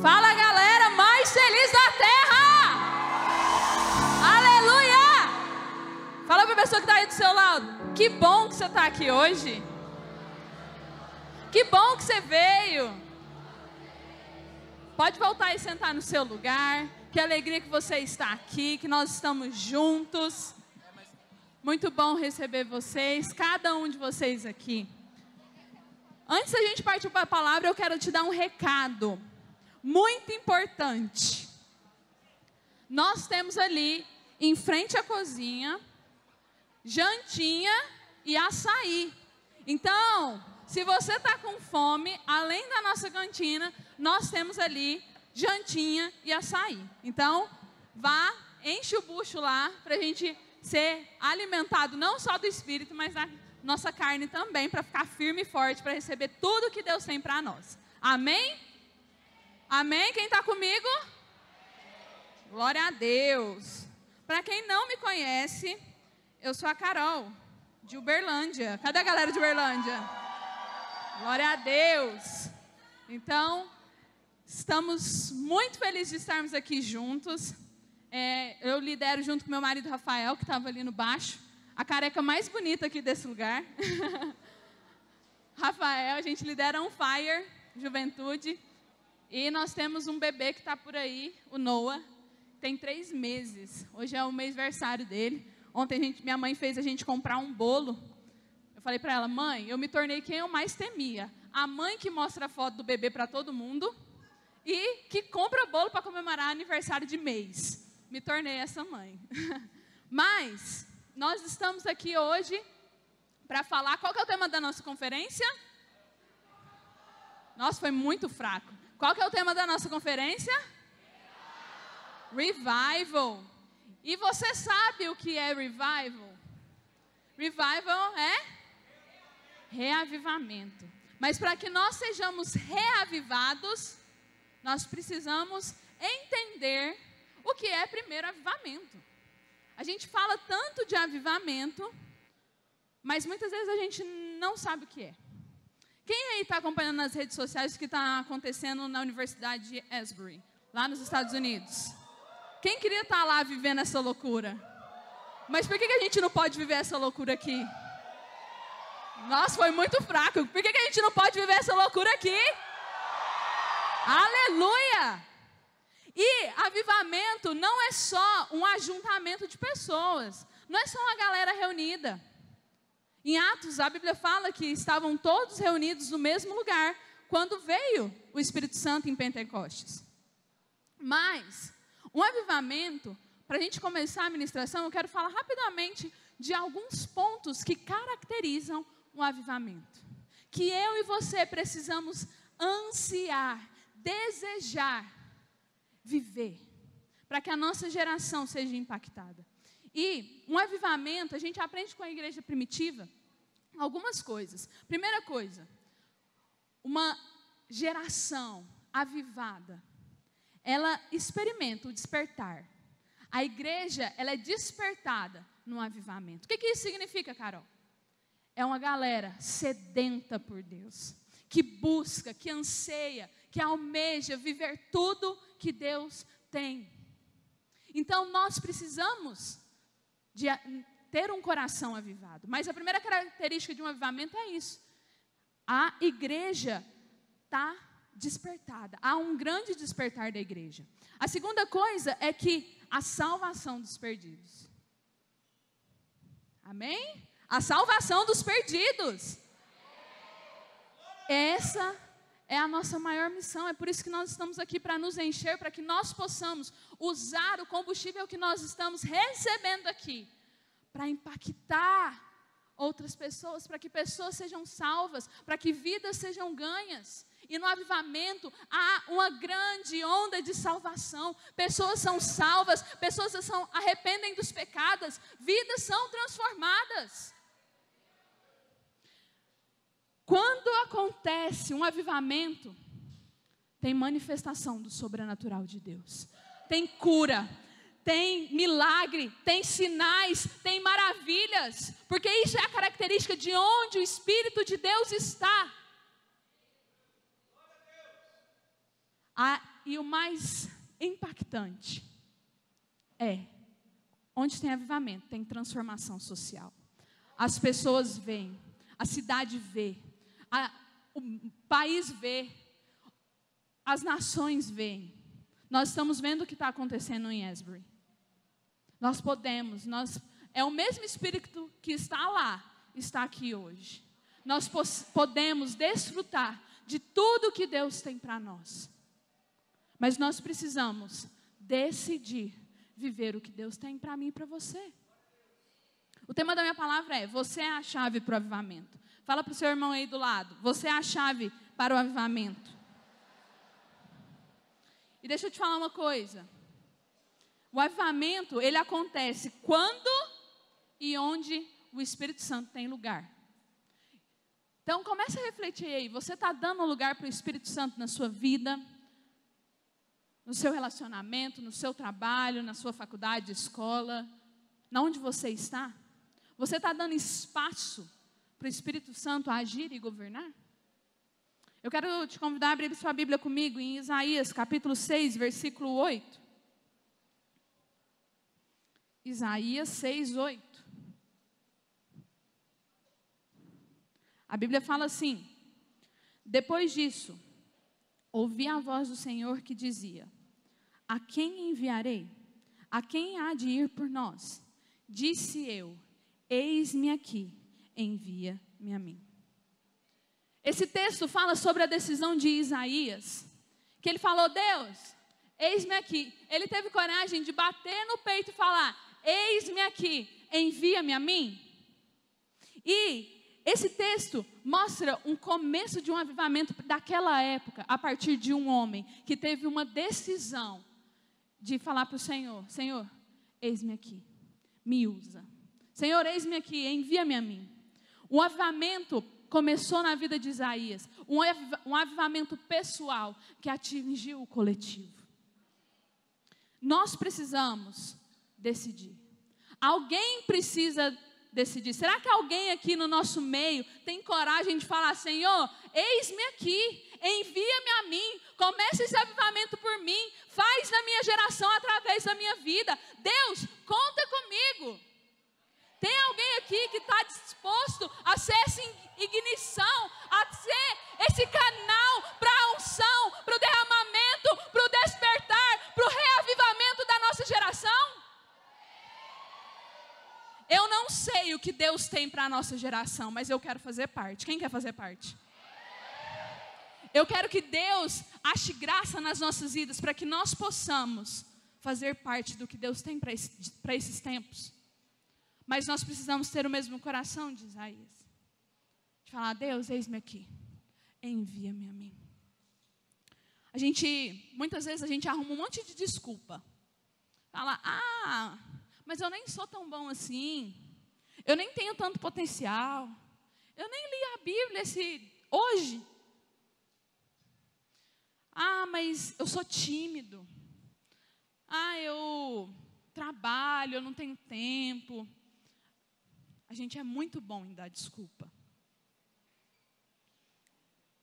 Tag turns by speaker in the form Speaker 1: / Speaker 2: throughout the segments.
Speaker 1: Fala, galera mais feliz da terra! Aleluia! Fala para a pessoa que está aí do seu lado. Que bom que você está aqui hoje. Que bom que você veio. Pode voltar e sentar no seu lugar. Que alegria que você está aqui, que nós estamos juntos. Muito bom receber vocês, cada um de vocês aqui. Antes da gente partir para a palavra, eu quero te dar um recado muito importante. Nós temos ali, em frente à cozinha, jantinha e açaí. Então, se você está com fome, além da nossa cantina, nós temos ali jantinha e açaí. Então, vá, enche o bucho lá para a gente ser alimentado não só do Espírito, mas da nossa carne também, para ficar firme e forte, para receber tudo que Deus tem para nós. Amém? Amém? Quem está comigo? Glória a Deus. Para quem não me conhece, eu sou a Carol, de Uberlândia. Cadê a galera de Uberlândia? Glória a Deus. Então, estamos muito felizes de estarmos aqui juntos. Eu lidero junto com meu marido Rafael, que estava ali no baixo. A careca mais bonita aqui desse lugar. Rafael, a gente lidera um Fire Juventude. E nós temos um bebê que está por aí, o Noah. Tem 3 meses. Hoje é o mêsversário dele. Ontem minha mãe fez a gente comprar um bolo. Eu falei para ela, mãe, eu me tornei quem eu mais temia. A mãe que mostra a foto do bebê para todo mundo e que compra bolo para comemorar aniversário de mês. Me tornei essa mãe. Mas nós estamos aqui hoje para falar. Qual que é o tema da nossa conferência? Nossa, foi muito fraco. Qual que é o tema da nossa conferência? Revival. E você sabe o que é revival? Revival é reavivamento. Mas para que nós sejamos reavivados, nós precisamos entender o que é primeiro avivamento. A gente fala tanto de avivamento, mas muitas vezes a gente não sabe o que é. Quem aí está acompanhando nas redes sociais o que está acontecendo na Universidade de Asbury, lá nos Estados Unidos? Quem queria estar lá vivendo essa loucura? Mas por que a gente não pode viver essa loucura aqui? Nossa, foi muito fraco. Por que a gente não pode viver essa loucura aqui? Aleluia! E avivamento não é só um ajuntamento de pessoas. Não é só uma galera reunida. Em Atos, a Bíblia fala que estavam todos reunidos no mesmo lugar quando veio o Espírito Santo em Pentecostes. Mas, um avivamento, para a gente começar a ministração, eu quero falar rapidamente de alguns pontos que caracterizam um avivamento. Que eu e você precisamos ansiar, desejar, viver, para que a nossa geração seja impactada. E um avivamento, a gente aprende com a igreja primitiva algumas coisas. Primeira coisa, uma geração avivada, ela experimenta o despertar. A igreja, ela é despertada num avivamento. O que isso significa, Carol? É uma galera sedenta por Deus, que busca, que anseia, que almeja viver tudo que Deus tem. Então, nós precisamos de ter um coração avivado. Mas a primeira característica de um avivamento é isso. A igreja está despertada. Há um grande despertar da igreja. A segunda coisa é que a salvação dos perdidos. Amém? A salvação dos perdidos. Essa é a nossa maior missão. É por isso que nós estamos aqui, para nos encher, para que nós possamos usar o combustível que nós estamos recebendo aqui, para impactar outras pessoas, para que pessoas sejam salvas, para que vidas sejam ganhas. E no avivamento há uma grande onda de salvação. Pessoas são salvas, pessoas se arrependem dos pecados, vidas são transformadas. Quando acontece um avivamento, tem manifestação do sobrenatural de Deus. Tem cura, tem milagre, tem sinais, tem maravilhas. Porque isso é a característica de onde o Espírito de Deus está. E o mais impactante onde tem avivamento, tem transformação social. As pessoas veem, a cidade vê, o país vê, as nações veem. Nós estamos vendo o que está acontecendo em Asbury. É o mesmo Espírito que está lá, está aqui hoje. Nós podemos desfrutar de tudo que Deus tem para nós. Mas nós precisamos decidir viver o que Deus tem para mim e para você. O tema da minha palavra é: você é a chave para o avivamento. Fala para o seu irmão aí do lado: você é a chave para o avivamento. E deixa eu te falar uma coisa. O avivamento, ele acontece quando e onde o Espírito Santo tem lugar. Então comece a refletir aí. Você está dando lugar para o Espírito Santo na sua vida, no seu relacionamento, no seu trabalho, na sua faculdade, escola, na onde você está? Você está dando espaço para o Espírito Santo agir e governar? Eu quero te convidar a abrir sua Bíblia comigo em Isaías, capítulo 6, versículo 8. Isaías 6, 8. A Bíblia fala assim: depois disso, ouvi a voz do Senhor que dizia: a quem enviarei? A quem há de ir por nós? Disse eu: eis-me aqui, envia-me a mim. Esse texto fala sobre a decisão de Isaías, que ele falou: Deus, eis-me aqui. Ele teve coragem de bater no peito e falar: eis-me aqui, envia-me a mim. E esse texto mostra um começo de um avivamento daquela época, a partir de um homem que teve uma decisão de falar para o Senhor: Senhor, eis-me aqui, me usa. Senhor, eis-me aqui, envia-me a mim. O avivamento começou na vida de Isaías, um avivamento pessoal que atingiu o coletivo. Nós precisamos decidir. Alguém precisa decidir. Será que alguém aqui no nosso meio tem coragem de falar: Senhor, eis-me aqui, envia-me a mim, comece esse avivamento por mim, faz na minha geração através da minha vida. Deus, conta comigo. Tem alguém aqui que está disposto a ser essa ignição, a ser esse canal para a unção, para o derramamento, para o despertar, para o reavivamento da nossa geração? Eu não sei o que Deus tem para a nossa geração, mas eu quero fazer parte. Quem quer fazer parte? Eu quero que Deus ache graça nas nossas vidas, para que nós possamos fazer parte do que Deus tem para esses tempos. Mas nós precisamos ter o mesmo coração de Isaías. De falar: Deus, eis-me aqui, envia-me a mim. Muitas vezes a gente arruma um monte de desculpa. Fala: mas eu nem sou tão bom assim. Eu nem tenho tanto potencial. Eu nem li a Bíblia hoje. Mas eu sou tímido. Eu trabalho, eu não tenho tempo. A gente é muito bom em dar desculpa.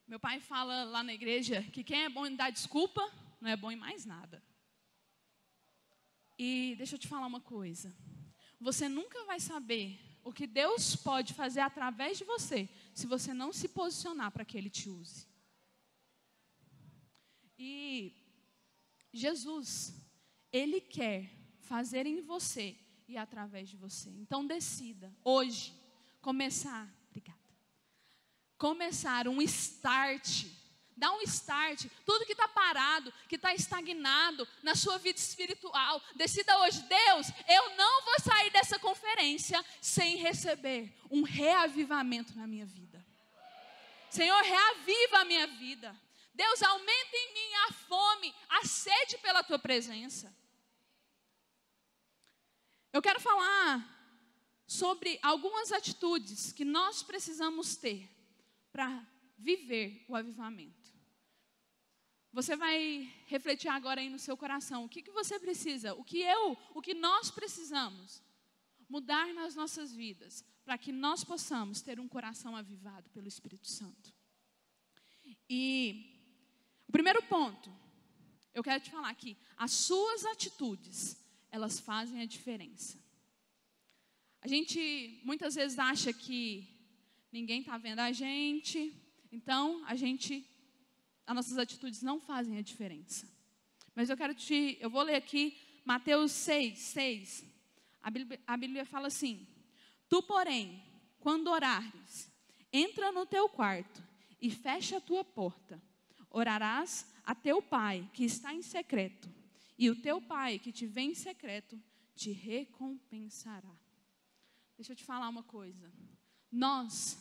Speaker 1: Meu pai fala lá na igreja que quem é bom em dar desculpa não é bom em mais nada. E deixa eu te falar uma coisa. Você nunca vai saber o que Deus pode fazer através de você, se você não se posicionar para que Ele te use. E Jesus, Ele quer fazer em você e através de você. Então decida hoje começar um start. Dá um start. Tudo que está parado, que está estagnado na sua vida espiritual, decida hoje: Deus, eu não vou sair dessa conferência sem receber um reavivamento na minha vida. Senhor, reaviva a minha vida. Deus, aumenta em mim a fome, a sede pela tua presença. Eu quero falar sobre algumas atitudes que nós precisamos ter para viver o avivamento. Você vai refletir agora aí no seu coração. O que você precisa? O que nós precisamos mudar nas nossas vidas para que nós possamos ter um coração avivado pelo Espírito Santo. E o primeiro ponto, eu quero te falar que as suas atitudes, elas fazem a diferença. A gente muitas vezes acha que ninguém está vendo a gente, então as nossas atitudes não fazem a diferença. Mas eu vou ler aqui Mateus 6. A Bíblia fala assim: tu, porém, quando orares, entra no teu quarto e fecha a tua porta. Orarás a teu pai que está em secreto, e o teu pai que te vê em secreto te recompensará. Deixa eu te falar uma coisa. Nós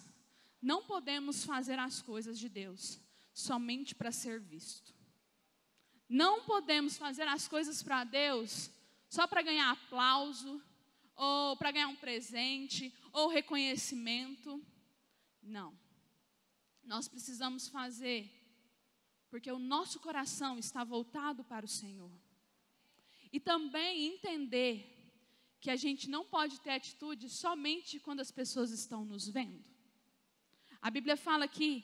Speaker 1: não podemos fazer as coisas de Deus somente para ser visto. Não podemos fazer as coisas para Deus só para ganhar aplauso, ou para ganhar um presente, ou reconhecimento. Não. Nós precisamos fazer porque o nosso coração está voltado para o Senhor. E também entender que a gente não pode ter atitude somente quando as pessoas estão nos vendo. A Bíblia fala aqui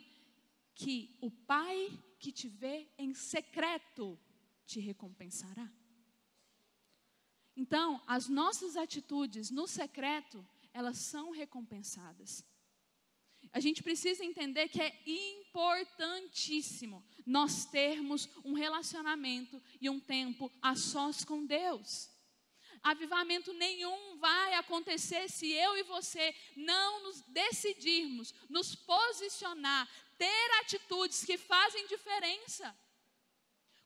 Speaker 1: que o Pai que te vê em secreto te recompensará. Então, as nossas atitudes no secreto, elas são recompensadas. A gente precisa entender que é importantíssimo nós termos um relacionamento e um tempo a sós com Deus. Avivamento nenhum vai acontecer se eu e você não nos decidirmos, nos posicionar, ter atitudes que fazem diferença.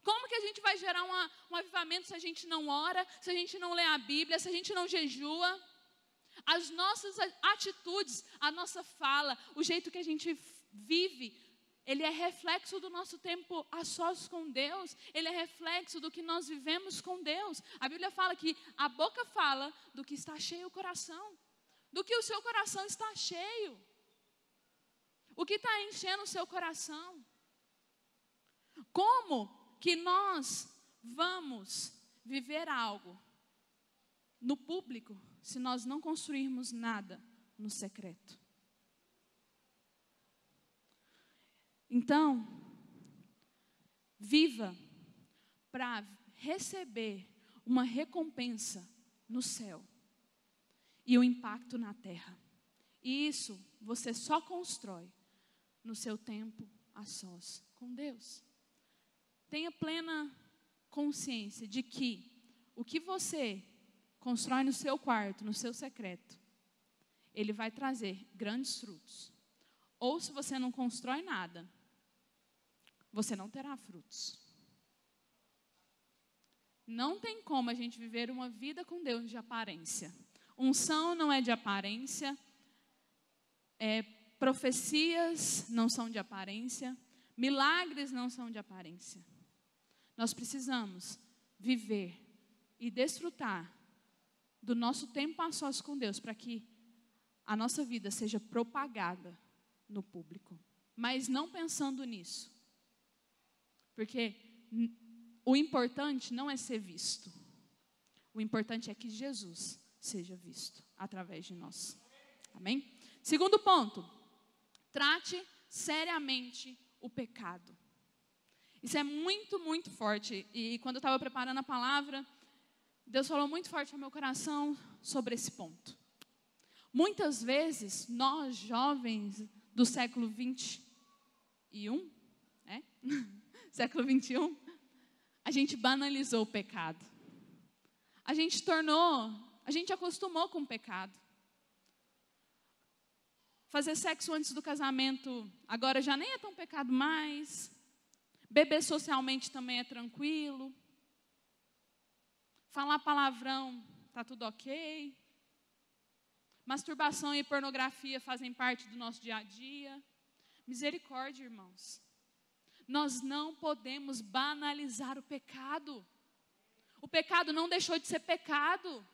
Speaker 1: Como que a gente vai gerar um avivamento se a gente não ora, se a gente não lê a Bíblia, se a gente não jejua? As nossas atitudes, a nossa fala, o jeito que a gente vive, ele é reflexo do nosso tempo a sós com Deus. Ele é reflexo do que nós vivemos com Deus. A Bíblia fala que a boca fala do que está cheio o coração. Do que o seu coração está cheio. O que está enchendo o seu coração? Como que nós vamos viver algo no público se nós não construirmos nada no secreto? Então, viva para receber uma recompensa no céu e o impacto na terra. E isso você só constrói no seu tempo a sós com Deus. Tenha plena consciência de que o que você constrói no seu quarto, no seu secreto, ele vai trazer grandes frutos. Ou se você não constrói nada, você não terá frutos. Não tem como a gente viver uma vida com Deus de aparência. Unção não é de aparência, profecias não são de aparência, milagres não são de aparência. Nós precisamos viver e desfrutar do nosso tempo a sós com Deus, para que a nossa vida seja propagada no público. Mas não pensando nisso. Porque o importante não é ser visto. O importante é que Jesus seja visto através de nós. Amém? Segundo ponto. Trate seriamente o pecado. Isso é muito, muito forte. E quando eu estava preparando a palavra, Deus falou muito forte ao meu coração sobre esse ponto. Muitas vezes, nós jovens do século 21, século 21, a gente banalizou o pecado. A gente acostumou com o pecado. Fazer sexo antes do casamento agora já nem é tão pecado mais. Beber socialmente também é tranquilo. Falar palavrão, tá tudo ok. Masturbação e pornografia fazem parte do nosso dia a dia. Misericórdia, irmãos. Nós não podemos banalizar o pecado. O pecado não deixou de ser pecado.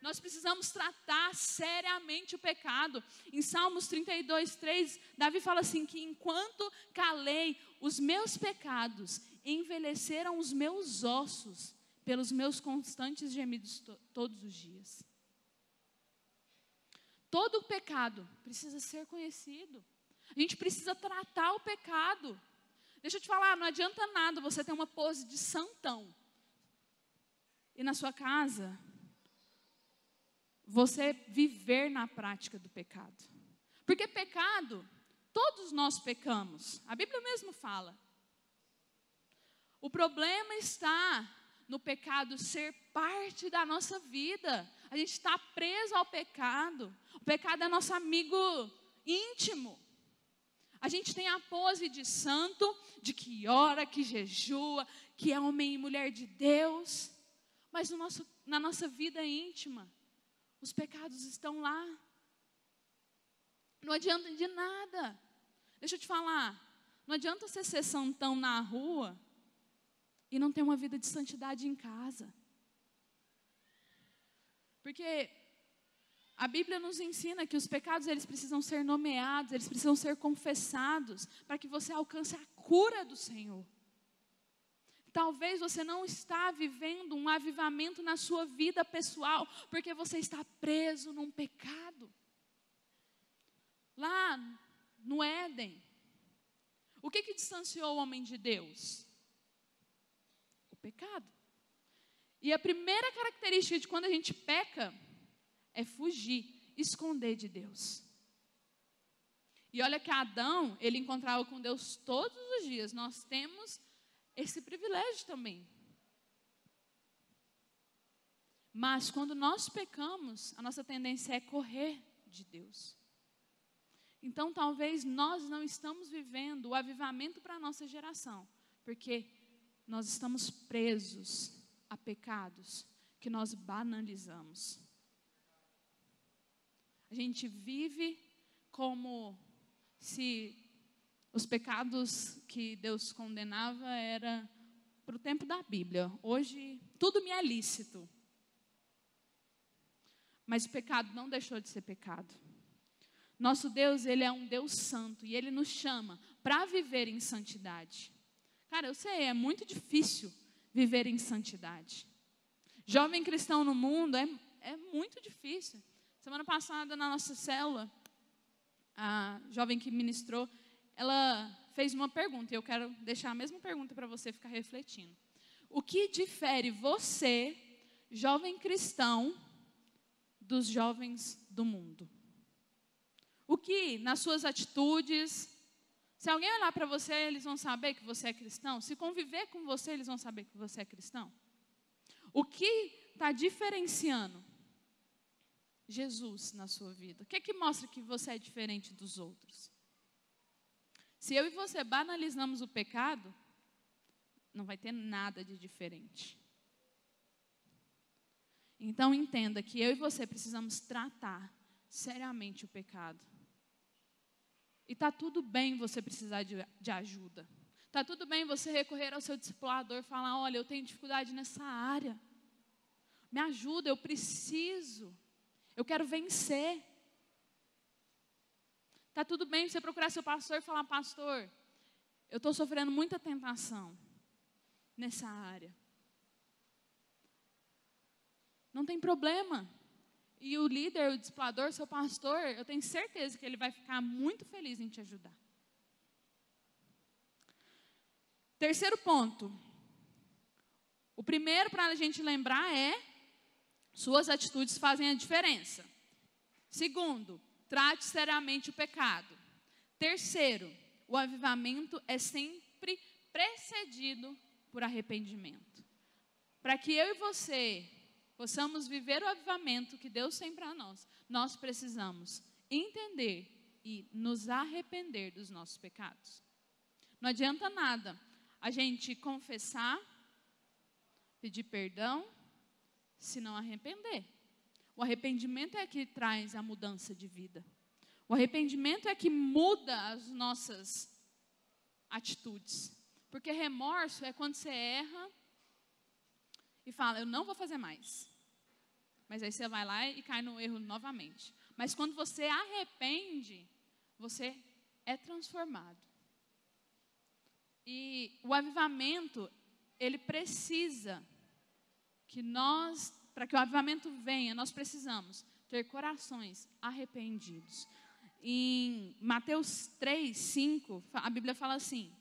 Speaker 1: Nós precisamos tratar seriamente o pecado. Em Salmos 32:3, Davi fala assim, que enquanto calei os meus pecados, envelheceram os meus ossos pelos meus constantes gemidos todos os dias. Todo pecado precisa ser conhecido. A gente precisa tratar o pecado. Deixa eu te falar, não adianta nada você ter uma pose de santão. E na sua casa, você viver na prática do pecado. Porque pecado, todos nós pecamos. A Bíblia mesmo fala. O problema está no pecado ser parte da nossa vida. A gente está preso ao pecado. O pecado é nosso amigo íntimo. A gente tem a pose de santo, de que ora, que jejua, que é homem e mulher de Deus. Mas na nossa vida íntima, os pecados estão lá. Não adianta de nada. Deixa eu te falar, não adianta você ser santão na rua e não ter uma vida de santidade em casa. Porque a Bíblia nos ensina que os pecados, eles precisam ser nomeados, eles precisam ser confessados, para que você alcance a cura do Senhor. Talvez você não está vivendo um avivamento na sua vida pessoal, porque você está preso num pecado. Lá no Éden, o que distanciou o homem de Deus? O pecado. E a primeira característica de quando a gente peca é fugir, esconder de Deus. E olha que Adão, ele encontrava com Deus todos os dias. Nós temos esse privilégio também. Mas quando nós pecamos, a nossa tendência é correr de Deus. Então talvez nós não estamos vivendo o avivamento para a nossa geração, porque nós estamos presos a pecados que nós banalizamos. A gente vive como se os pecados que Deus condenava era para o tempo da Bíblia. Hoje, tudo me é lícito. Mas o pecado não deixou de ser pecado. Nosso Deus, Ele é um Deus santo e Ele nos chama para viver em santidade. Cara, eu sei, é muito difícil viver em santidade. Jovem cristão no mundo é muito difícil. Semana passada, na nossa célula, a jovem que ministrou, ela fez uma pergunta, e eu quero deixar a mesma pergunta para você ficar refletindo. O que difere você, jovem cristão, dos jovens do mundo? O que, nas suas atitudes, se alguém olhar para você, eles vão saber que você é cristão? Se conviver com você, eles vão saber que você é cristão? O que está diferenciando Jesus na sua vida? O que mostra que você é diferente dos outros? Se eu e você banalizamos o pecado, não vai ter nada de diferente. Então entenda que eu e você precisamos tratar seriamente o pecado. E está tudo bem você precisar de ajuda. Está tudo bem você recorrer ao seu discipulador e falar, olha, eu tenho dificuldade nessa área. Me ajuda, eu preciso. Eu quero vencer. Está tudo bem você procurar seu pastor e falar, pastor, eu estou sofrendo muita tentação nessa área. Não tem problema. E o líder, o discipulador, seu pastor, eu tenho certeza que ele vai ficar muito feliz em te ajudar. Terceiro ponto. O primeiro para a gente lembrar é, suas atitudes fazem a diferença. Segundo, trate seriamente o pecado. Terceiro, o avivamento é sempre precedido por arrependimento. Para que eu e você possamos viver o avivamento que Deus tem para nós, nós precisamos entender e nos arrepender dos nossos pecados. Não adianta nada a gente confessar, pedir perdão, se não arrepender. O arrependimento é que traz a mudança de vida. O arrependimento é que muda as nossas atitudes. Porque remorso é quando você erra e fala, eu não vou fazer mais. Mas aí você vai lá e cai no erro novamente. Mas quando você arrepende, você é transformado. E o avivamento, ele precisa que nós, para que o avivamento venha, nós precisamos ter corações arrependidos. Em Mateus 3, 5, a Bíblia fala assim,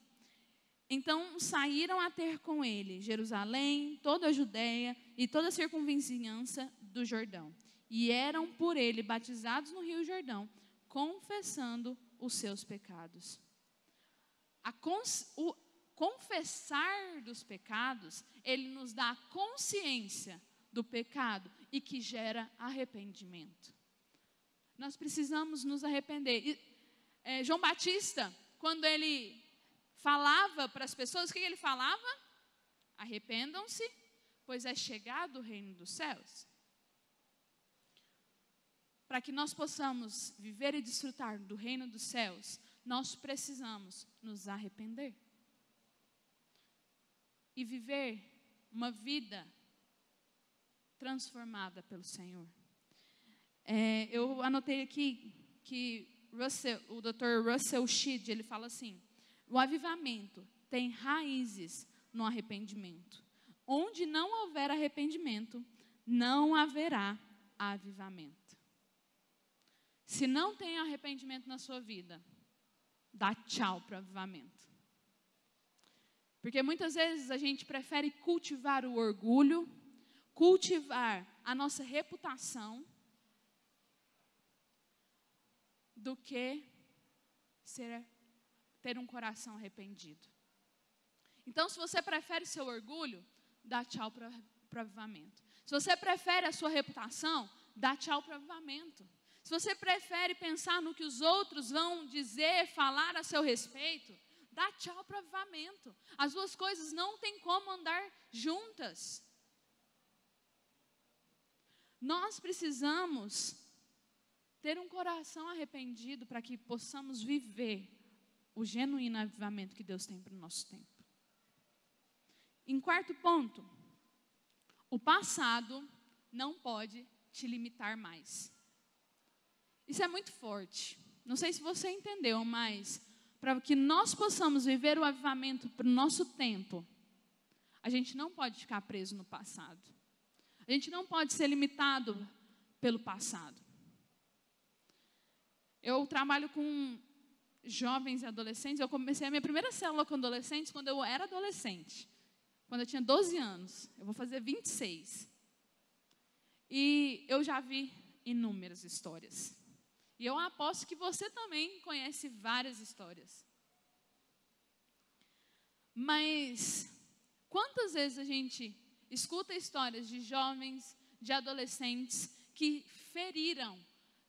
Speaker 1: Então saíram a ter com ele Jerusalém, toda a Judéia e toda a circunvizinhança do Jordão. E eram por ele batizados no rio Jordão, confessando os seus pecados. O confessar dos pecados, ele nos dá a consciência do pecado e que gera arrependimento. Nós precisamos nos arrepender. João Batista, quando ele falava para as pessoas, o que ele falava? Arrependam-se, pois é chegado o reino dos céus. Para que nós possamos viver e desfrutar do reino dos céus, nós precisamos nos arrepender. E viver uma vida transformada pelo Senhor. Eu anotei aqui que o Dr. Russell Shedd, ele fala assim: o avivamento tem raízes no arrependimento. Onde não houver arrependimento, não haverá avivamento. Se não tem arrependimento na sua vida, dá tchau para o avivamento. Porque muitas vezes a gente prefere cultivar o orgulho, cultivar a nossa reputação, do que ter um coração arrependido. Então, se você prefere seu orgulho, dá tchau para o avivamento. Se você prefere a sua reputação, dá tchau para o avivamento. Se você prefere pensar no que os outros vão dizer, falar a seu respeito, dá tchau para o avivamento. As duas coisas não têm como andar juntas. Nós precisamos ter um coração arrependido para que possamos viver o genuíno avivamento que Deus tem para o nosso tempo. Em quarto ponto, o passado não pode te limitar mais. Isso é muito forte. Não sei se você entendeu, mas para que nós possamos viver o avivamento para o nosso tempo, a gente não pode ficar preso no passado. A gente não pode ser limitado pelo passado. Eu trabalho com jovens e adolescentes. Eu comecei a minha primeira célula com adolescentes quando eu era adolescente. Quando eu tinha 12 anos. Eu vou fazer 26. E eu já vi inúmeras histórias. E eu aposto que você também conhece várias histórias. Mas quantas vezes a gente escuta histórias de jovens, de adolescentes que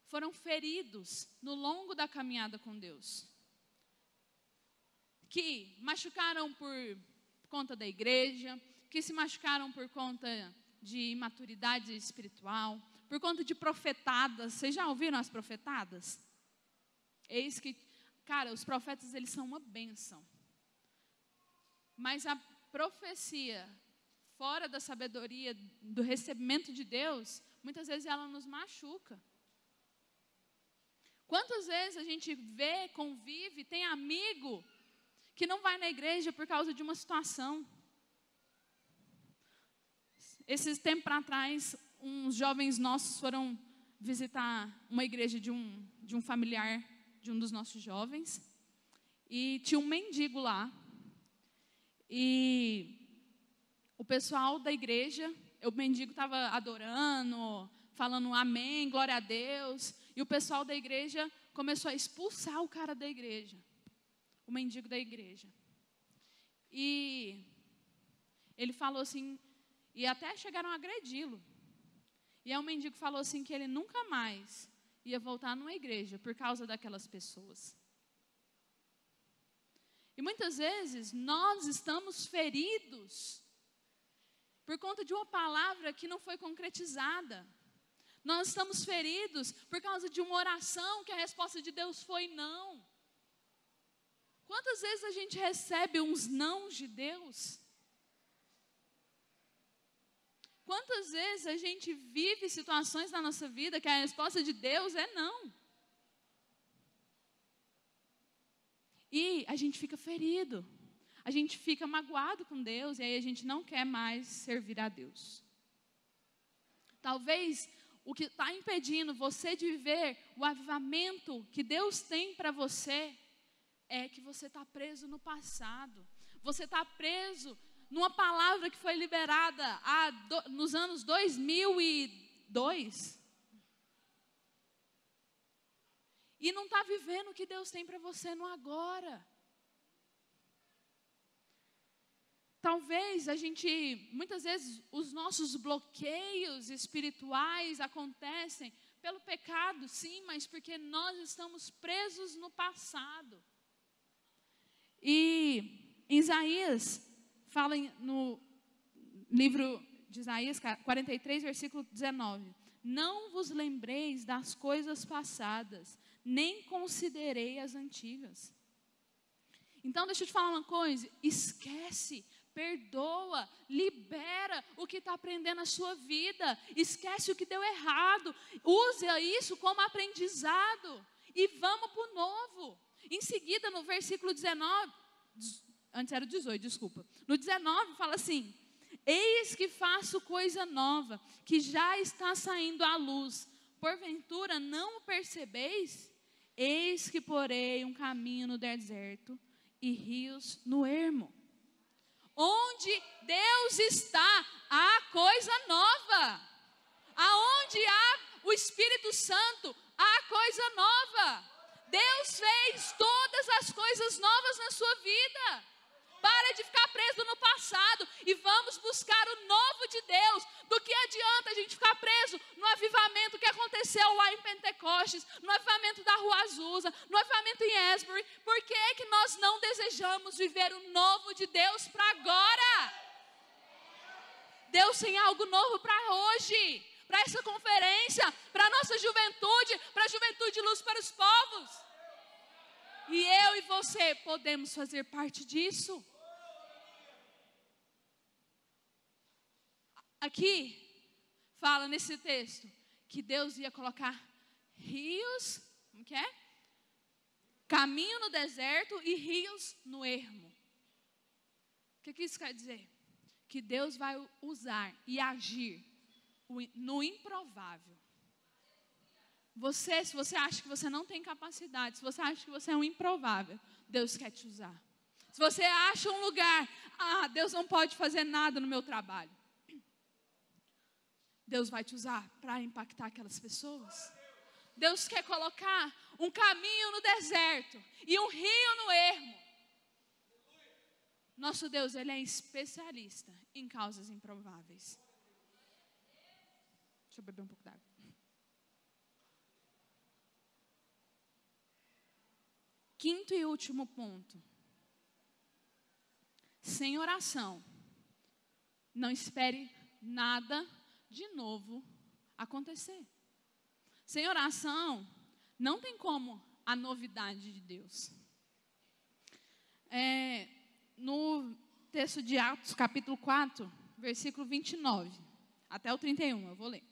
Speaker 1: foram feridos no longo da caminhada com Deus. Que machucaram por conta da igreja, que se machucaram por conta de imaturidade espiritual, por conta de profetadas. Vocês já ouviram as profetadas? Eis que, cara, os profetas, eles são uma bênção. Mas a profecia, fora da sabedoria, do recebimento de Deus, muitas vezes ela nos machuca. Quantas vezes a gente vê, convive, tem amigo que não vai na igreja por causa de uma situação. Esses tempos atrás, uns jovens nossos foram visitar uma igreja de um familiar de um dos nossos jovens. E tinha um mendigo lá. E o pessoal da igreja, o mendigo estava adorando, falando amém, glória a Deus. E o pessoal da igreja começou a expulsar o cara da igreja. O mendigo da igreja. E ele falou assim, e até chegaram a agredi-lo. E aí o mendigo falou assim que ele nunca mais ia voltar numa igreja por causa daquelas pessoas. E muitas vezes nós estamos feridos por conta de uma palavra que não foi concretizada. Nós estamos feridos por causa de uma oração que a resposta de Deus foi não. Quantas vezes a gente recebe uns nãos de Deus? Quantas vezes a gente vive situações na nossa vida que a resposta de Deus é não? E a gente fica ferido, a gente fica magoado com Deus e aí a gente não quer mais servir a Deus. Talvez o que está impedindo você de viver o avivamento que Deus tem para você é que você está preso no passado. Você está preso numa palavra que foi liberada nos anos 2002. E não está vivendo o que Deus tem para você no agora. Talvez muitas vezes, os nossos bloqueios espirituais acontecem pelo pecado, sim, mas porque nós estamos presos no passado. E Isaías fala no livro de Isaías 43, versículo 19: não vos lembreis das coisas passadas, nem considerei as antigas. Então, deixa eu te falar uma coisa: esquece, perdoa, libera o que está aprendendo na sua vida, esquece o que deu errado, usa isso como aprendizado e vamos para o novo. Em seguida, no versículo 19, antes era o 18, desculpa. No 19 fala assim: eis que faço coisa nova, que já está saindo à luz, porventura não o percebeis? Eis que porei um caminho no deserto e rios no ermo. Onde Deus está, há coisa nova. Aonde há o Espírito Santo, há coisa nova. Deus fez todas as coisas novas na sua vida. Para de ficar preso no passado e vamos buscar o novo de Deus. Do que adianta a gente ficar preso no avivamento que aconteceu lá em Pentecostes, no avivamento da Rua Azusa, no avivamento em Asbury? Por que é que nós não desejamos viver o novo de Deus para agora? Deus tem algo novo para hoje, para essa conferência, para a nossa juventude, para a juventude Luz para os Povos. E eu e você podemos fazer parte disso. Aqui fala nesse texto que Deus ia colocar rios, como que é? Caminho no deserto e rios no ermo. O que isso quer dizer? Que Deus vai usar e agir no improvável. Se você acha que você não tem capacidade, se você acha que você é um improvável, Deus quer te usar. Se você acha um lugar, Deus não pode fazer nada no meu trabalho, Deus vai te usar para impactar aquelas pessoas. Deus quer colocar um caminho no deserto e um rio no ermo. Nosso Deus, Ele é especialista em causas improváveis. Deixa eu beber um pouco d'água. Quinto e último ponto. Sem oração, não espere nada de novo acontecer. Sem oração, não tem como a novidade de Deus. No texto de Atos, capítulo 4, versículo 29, até o 31, eu vou ler.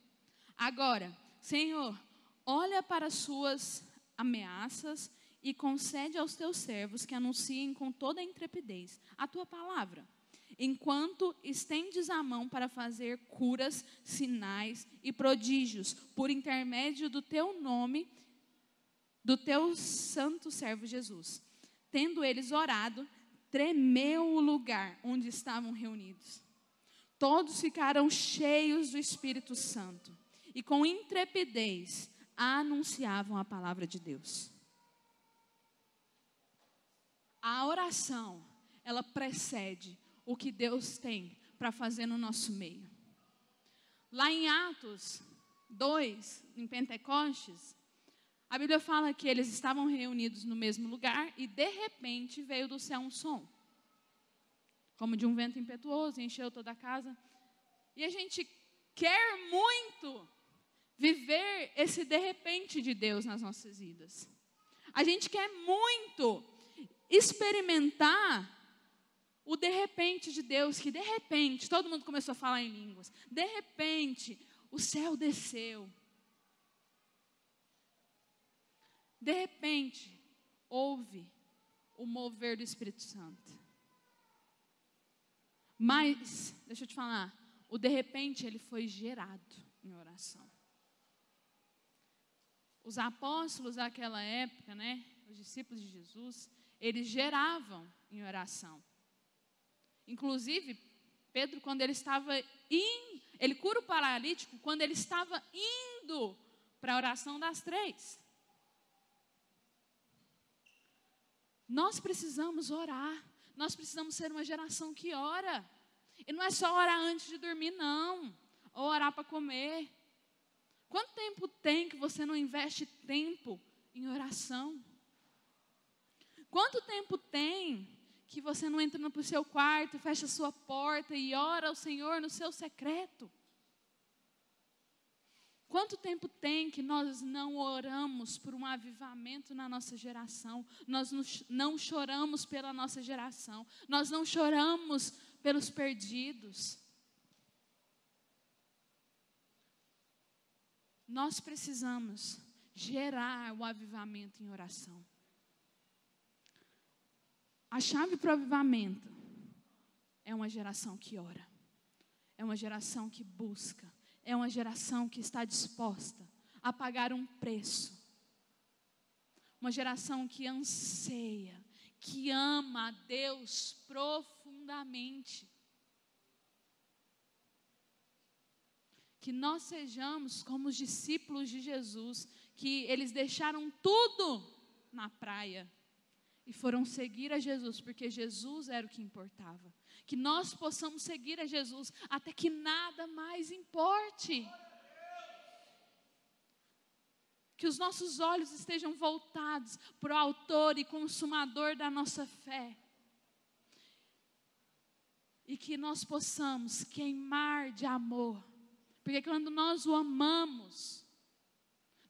Speaker 1: Agora, Senhor, olha para as suas ameaças e concede aos teus servos que anunciem com toda a intrepidez a tua palavra, enquanto estendes a mão para fazer curas, sinais e prodígios, por intermédio do teu nome, do teu santo servo Jesus. Tendo eles orado, tremeu o lugar onde estavam reunidos. Todos ficaram cheios do Espírito Santo e com intrepidez anunciavam a palavra de Deus. A oração, ela precede o que Deus tem para fazer no nosso meio. Lá em Atos 2, em Pentecostes, a Bíblia fala que eles estavam reunidos no mesmo lugar e de repente veio do céu um som, como de um vento impetuoso, encheu toda a casa. E a gente quer muito viver esse de repente de Deus nas nossas vidas. A gente quer muito experimentar o de repente de Deus, que de repente, todo mundo começou a falar em línguas, de repente, o céu desceu. De repente, houve o mover do Espírito Santo. Mas, deixa eu te falar, o de repente, ele foi gerado em oração. Os apóstolos daquela época, os discípulos de Jesus, eles geravam em oração. Inclusive, Pedro, quando ele estava ele cura o paralítico quando ele estava indo para a oração das 3. Nós precisamos orar. Nós precisamos ser uma geração que ora. E não é só orar antes de dormir, não. Ou orar para comer. Quanto tempo tem que você não investe tempo em oração? Quanto tempo tem que você não entra para o seu quarto, fecha a sua porta e ora ao Senhor no seu secreto? Quanto tempo tem que nós não oramos por um avivamento na nossa geração? Nós não choramos pela nossa geração. Nós não choramos pelos perdidos. Nós precisamos gerar o avivamento em oração. A chave para o avivamento é uma geração que ora. É uma geração que busca. É uma geração que está disposta a pagar um preço. Uma geração que anseia, que ama a Deus profundamente. Que nós sejamos como os discípulos de Jesus, que eles deixaram tudo na praia e foram seguir a Jesus, porque Jesus era o que importava. Que nós possamos seguir a Jesus até que nada mais importe. Que os nossos olhos estejam voltados para o autor e consumador da nossa fé. E que nós possamos queimar de amor. Porque quando nós o amamos,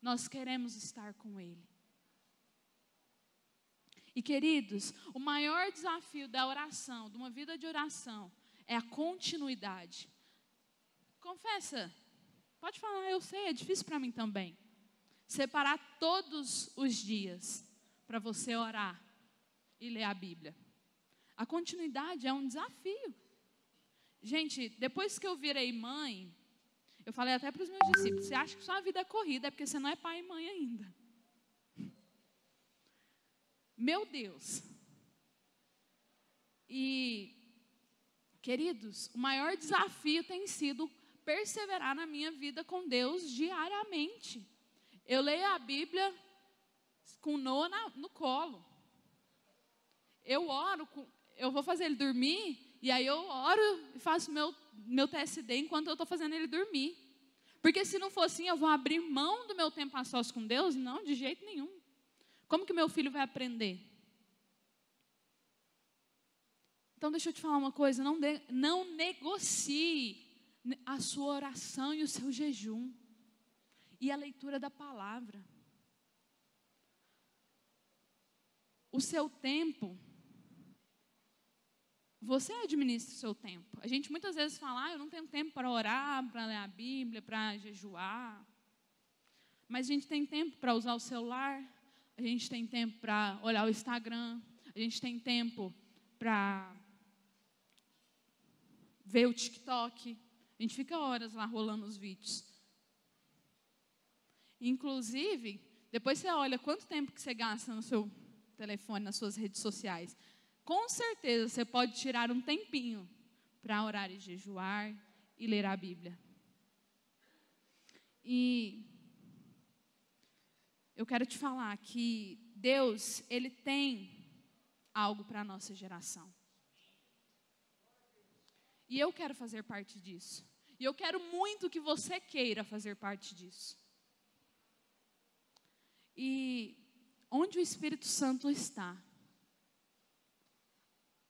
Speaker 1: nós queremos estar com Ele. E queridos, o maior desafio da oração, de uma vida de oração, é a continuidade. Confessa, pode falar, eu sei, é difícil para mim também. Separar todos os dias para você orar e ler a Bíblia. A continuidade é um desafio. Gente, depois que eu virei mãe, eu falei até para os meus discípulos, você acha que sua vida é corrida, é porque você não é pai e mãe ainda. Meu Deus. E, queridos, o maior desafio tem sido perseverar na minha vida com Deus diariamente. Eu leio a Bíblia com Noah no colo. Eu oro, eu vou fazer ele dormir, e aí eu oro e faço meu TSD enquanto eu estou fazendo ele dormir. Porque se não for assim, eu vou abrir mão do meu tempo a sós com Deus? Não, de jeito nenhum. Como que meu filho vai aprender? Então deixa eu te falar uma coisa, não negocie a sua oração e o seu jejum. E a leitura da palavra. O seu tempo, você administra o seu tempo. A gente muitas vezes fala, eu não tenho tempo para orar, para ler a Bíblia, para jejuar. Mas a gente tem tempo para usar o celular, a gente tem tempo para olhar o Instagram, a gente tem tempo para ver o TikTok. A gente fica horas lá rolando os vídeos. Inclusive, depois você olha quanto tempo que você gasta no seu telefone, nas suas redes sociais. Com certeza você pode tirar um tempinho para orar e jejuar e ler a Bíblia. E eu quero te falar que Deus, Ele tem algo para a nossa geração. E eu quero fazer parte disso. E eu quero muito que você queira fazer parte disso. E onde o Espírito Santo está,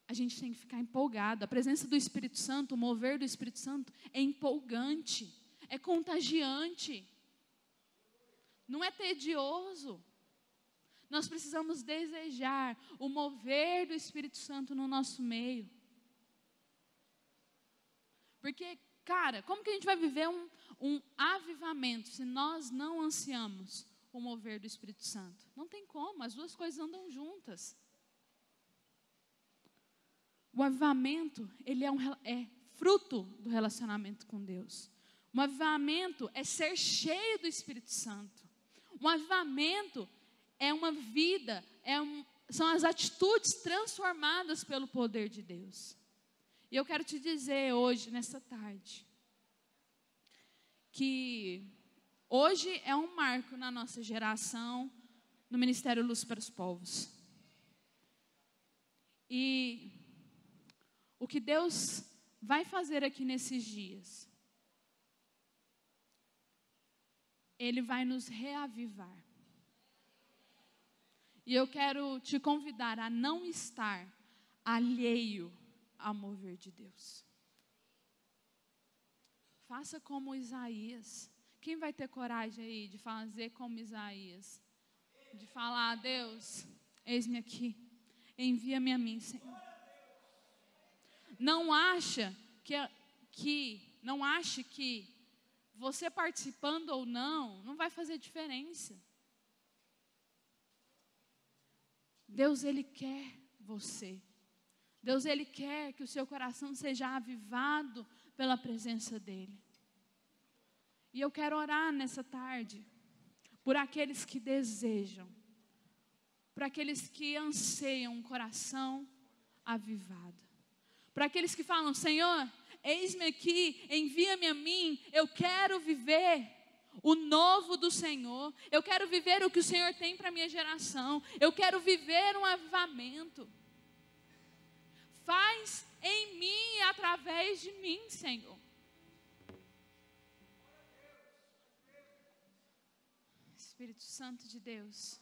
Speaker 1: a gente tem que ficar empolgado. A presença do Espírito Santo, o mover do Espírito Santo é empolgante, é contagiante, não é tedioso. Nós precisamos desejar o mover do Espírito Santo no nosso meio. Porque, cara, como que a gente vai viver um avivamento se nós não ansiamos o mover do Espírito Santo? Não tem como, as duas coisas andam juntas. O avivamento, ele é fruto do relacionamento com Deus. Um avivamento é ser cheio do Espírito Santo. Um avivamento é uma vida, são as atitudes transformadas pelo poder de Deus. E eu quero te dizer hoje, nessa tarde, que hoje é um marco na nossa geração, no Ministério Luz para os Povos. E o que Deus vai fazer aqui nesses dias, Ele vai nos reavivar. E eu quero te convidar a não estar alheio ao mover de Deus. Faça como Isaías. Quem vai ter coragem aí de fazer como Isaías? De falar: Deus, eis-me aqui, envia-me a mim, Senhor. Não ache que você participando ou não vai fazer diferença. Deus, Ele quer você. Deus, Ele quer que o seu coração seja avivado pela presença dEle. E eu quero orar nessa tarde por aqueles que desejam, por aqueles que anseiam um coração avivado, para aqueles que falam: Senhor, eis-me aqui, envia-me a mim, eu quero viver o novo do Senhor, eu quero viver o que o Senhor tem para a minha geração, eu quero viver um avivamento. Faz em mim e através de mim, Senhor. Espírito Santo de Deus,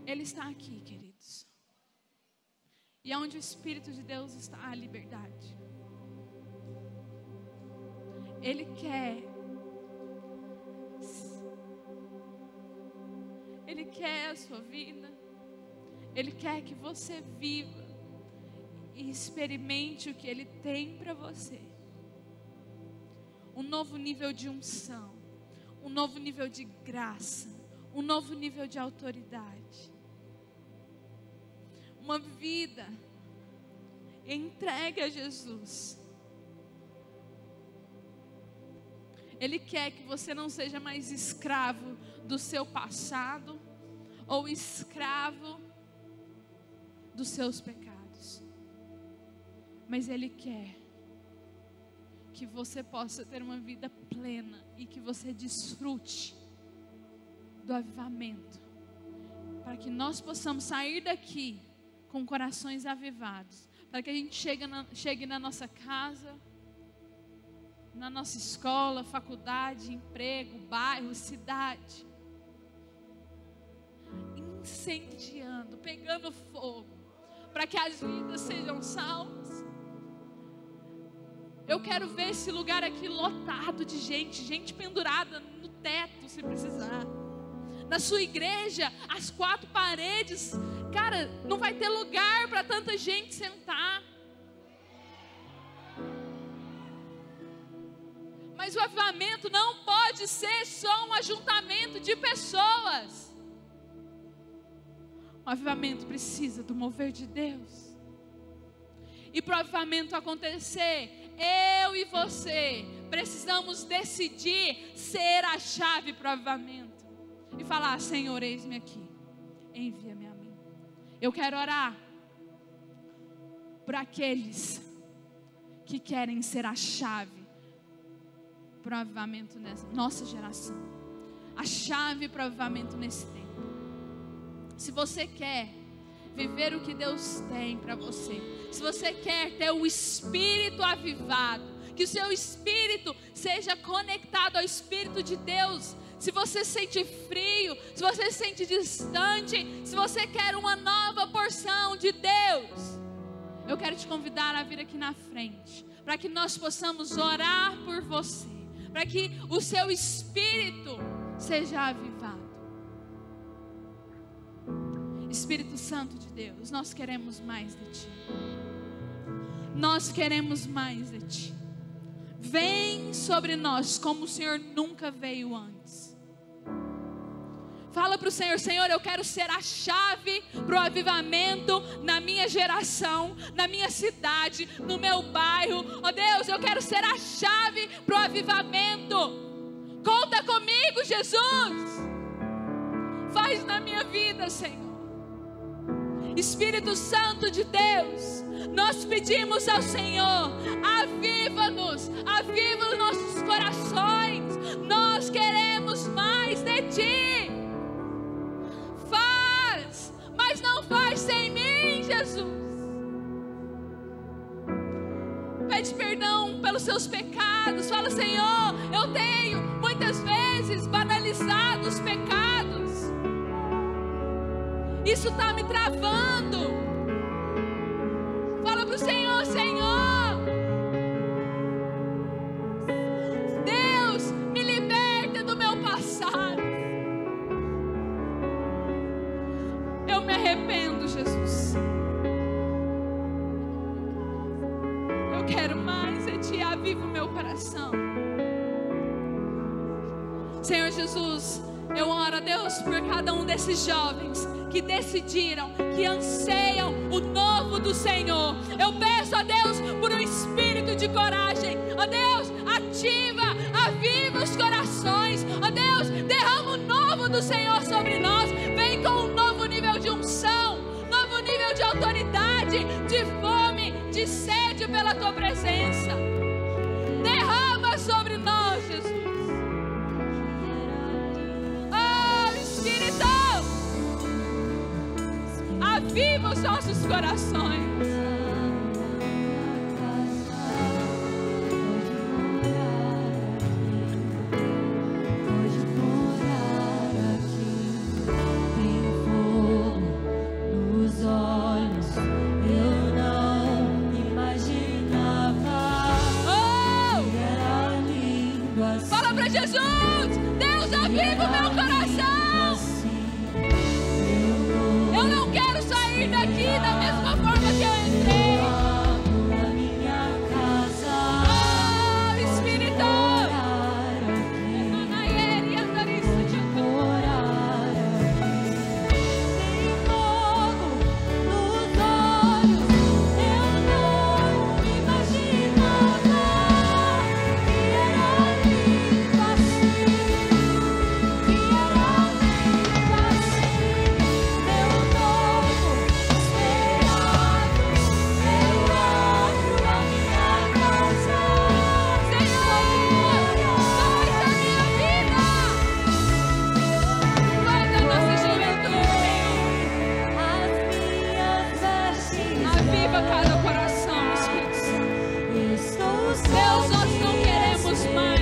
Speaker 1: Ele está aqui, queridos. E onde o Espírito de Deus está, há liberdade. Ele quer a sua vida. Ele quer que você viva e experimente o que Ele tem para você. Um novo nível de unção, um novo nível de graça, um novo nível de autoridade. Uma vida entregue a Jesus. Ele quer que você não seja mais escravo do seu passado ou escravo dos seus pecados. Mas Ele quer que você possa ter uma vida plena e que você desfrute do avivamento, para que nós possamos sair daqui com corações avivados, para que a gente chegue na nossa casa, na nossa escola, faculdade, emprego, bairro, cidade, incendiando, pegando fogo, para que as vidas sejam salvas. Eu quero ver esse lugar aqui lotado de gente pendurada no teto, se precisar. Na sua igreja, as 4 paredes, cara, não vai ter lugar para tanta gente sentar. Mas o avivamento não pode ser só um ajuntamento de pessoas. O avivamento precisa do mover de Deus. E para o avivamento acontecer, eu e você precisamos decidir ser a chave para o avivamento. E falar: Senhor, eis-me aqui, envia-me a mim. Eu quero orar por aqueles que querem ser a chave para o avivamento nessa nossa geração. A chave para o avivamento nesse tempo. Se você quer viver o que Deus tem para você, se você quer ter o espírito avivado, que o seu espírito seja conectado ao Espírito de Deus, se você sente frio, se você se sente distante, se você quer uma nova porção de Deus, eu quero te convidar a vir aqui na frente, para que nós possamos orar por você, para que o seu espírito seja avivado. Espírito Santo de Deus, nós queremos mais de Ti. Nós queremos mais de Ti. Vem sobre nós como o Senhor nunca veio antes. Fala para o Senhor: Senhor, eu quero ser a chave para o avivamento na minha geração, na minha cidade, no meu bairro. Oh Deus, eu quero ser a chave para o avivamento. Conta comigo, Jesus. Faz na minha vida, Senhor. Espírito Santo de Deus, nós pedimos ao Senhor, aviva-nos, aviva os nossos corações. Nós queremos mais de Ti. Faz, mas não faz sem mim, Jesus. Pede perdão pelos seus pecados. Fala: Senhor, eu tenho muitas vezes banalizado os pecados. Isso está me travando. Fala para o Senhor: Senhor, Deus, me liberta do meu passado. Eu me arrependo, Jesus. Eu quero mais é Te, aviva o meu coração. Senhor Jesus, eu oro a Deus por cada um desses jovens que decidiram, que anseiam o novo do Senhor. Eu peço a Deus por um espírito de coragem. Ó Deus, ativa, aviva os corações. Ó Deus, derrama o novo do Senhor sobre nós. Vem com um novo nível de unção, novo nível de autoridade, de fome, de sede pela Tua presença. Derrama sobre nós, Jesus. Aviva os nossos corações.
Speaker 2: Pode morar aqui. Tem fogo nos olhos. Eu não imaginava que era lindo assim.
Speaker 1: Fala pra Jesus: Deus, aviva o meu coração. Eu não quero sair daqui da mesma forma que eu entrei. Oh, Espírito,
Speaker 2: tem fogo nos olhos. Eu não imaginava que era lindo assim. Que era lindo assim. Meu novo esperado, eu abro a minha casa.
Speaker 1: Senhor, faz a minha vida, faz a nossa juventude.
Speaker 2: As minhas vestes,
Speaker 1: Aviva cada coração, Espírito Santo.
Speaker 2: estou
Speaker 1: Deus, nós não queremos mais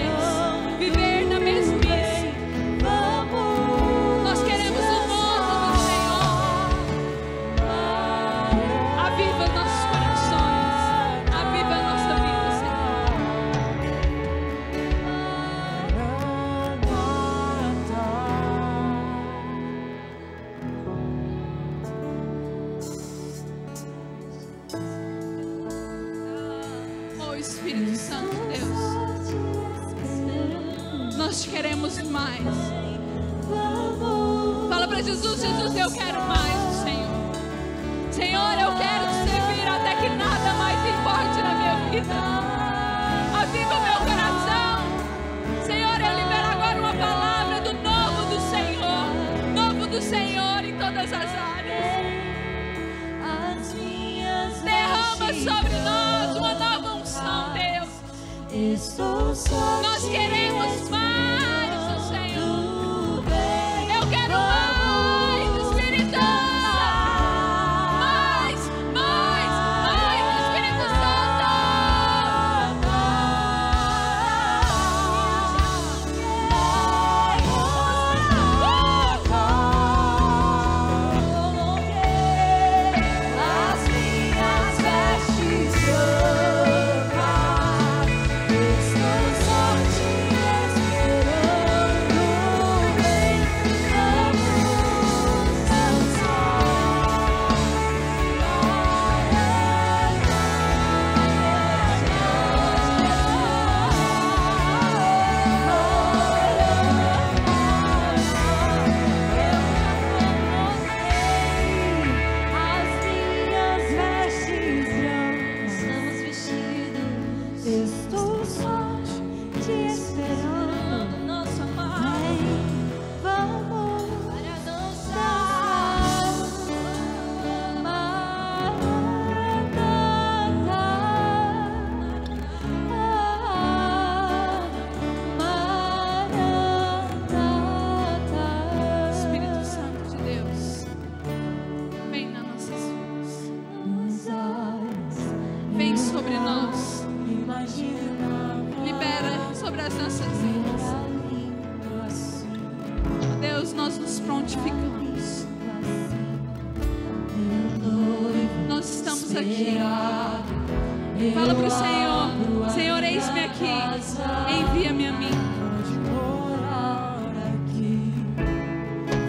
Speaker 1: viver na mesmice. Nós queremos o novo do Senhor. Aviva nossos corações, aviva a nossa vida, Senhor. Oh, Espírito Santo de Deus, nós te queremos mais. Fala para Jesus: Jesus, eu quero mais do Senhor. Senhor, eu quero te servir até que nada mais importe na minha vida. Aviva o meu coração. Senhor, eu libero agora uma palavra do novo do Senhor. Novo do Senhor em todas as áreas.
Speaker 2: As minhas
Speaker 1: Derrama
Speaker 2: vestes,
Speaker 1: sobre nós uma nova unção, Deus.
Speaker 2: estou só
Speaker 1: Nós queremos mais do Senhor.
Speaker 2: tudo bem.
Speaker 1: Eu quero mais, Espírito Santo. Mais, mais, mais, Espírito Santo.
Speaker 2: As minhas vestes brancas, estou só te
Speaker 1: Libera sobre as nossas vidas. Deus, nós nos prontificamos. Nós estamos aqui. Fala para o Senhor: Senhor, eis-me aqui. Envia-me a mim.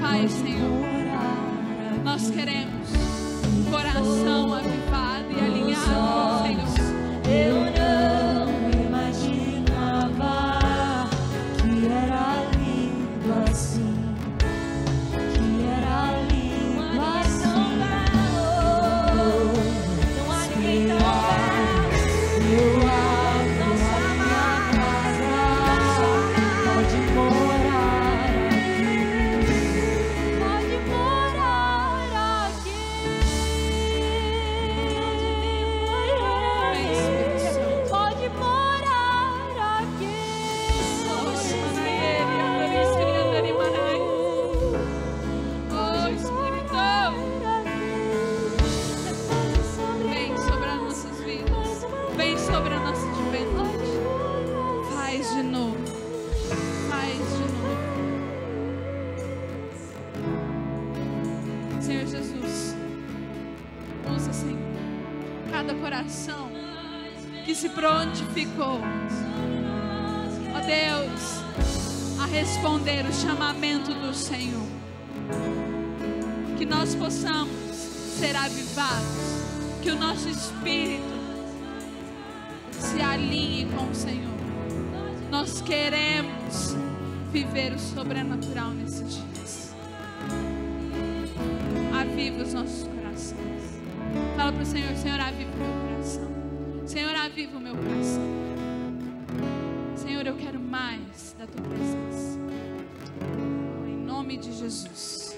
Speaker 1: Faz, Senhor. Nós queremos um coração avivado e alinhado com o Senhor.
Speaker 2: Eu não imaginava que era lindo assim, que era lindo assim. Não há ninguém tão belo. Eu abro a minha casa, pode morar aqui, pode morar aqui. Pode morar aqui.
Speaker 1: Oh, Espírito, vem sobre as nossas vidas. Vem sobre a nossa juventude. Faz de novo. Faz de novo. Senhor Jesus, usa, Senhor, cada coração que se prontificou, ó Deus, a responder o chamamento do Senhor. Que nós possamos ser avivados, que o nosso espírito se alinhe com o Senhor. Nós queremos viver o sobrenatural nesses dias. Aviva os nossos corações. Fala para o Senhor: Senhor, aviva o meu coração. Senhor, aviva o meu coração. Senhor, eu quero mais da tua presença. Em nome de Jesus.